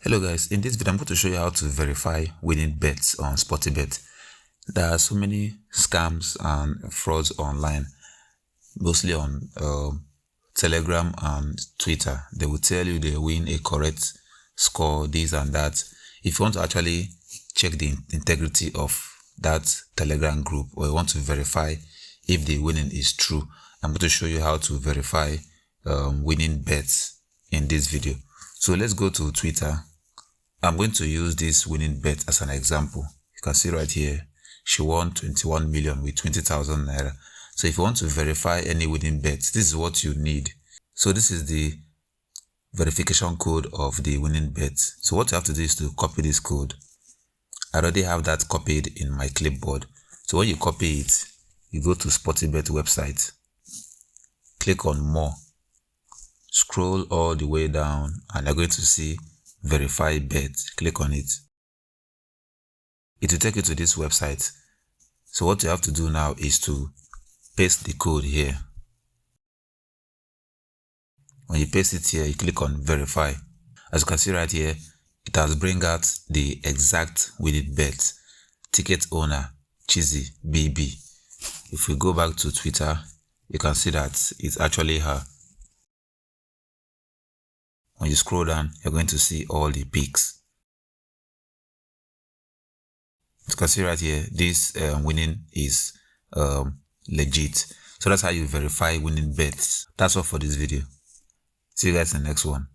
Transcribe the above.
Hello guys, in this video I'm going to show you how to verify winning bets on Sportybet. There are so many scams and frauds online, mostly on Telegram and Twitter. They will tell you they win a correct score, this and that. If you want to actually check the integrity of that Telegram group, or you want to verify if the winning is true, I'm going to show you how to verify winning bets in this video. So let's go to Twitter. I'm going to use this winning bet as an example. You can see right here, she won 21 million with 20,000 naira. So if you want to verify any winning bets, this is what you need. So this is the verification code of the winning bet. So what you have to do is to copy this code. I already have that copied in my clipboard. So when you copy it, you go to Sportybet website, click on more, scroll all the way down, and you're going to see verify bet. Click on it. It will take you to this website. So what you have to do now is to paste the code here. When you paste it here, you click on verify. As you can see right here, it has bring out the exact winning bet. Ticket owner Cheesy BB. If we go back to Twitter, you can see that it's actually her. When you scroll down, you're going to see all the pics. You can see right here, this winning is legit. So that's how you verify winning bets. That's all for this video. See you guys in the next one.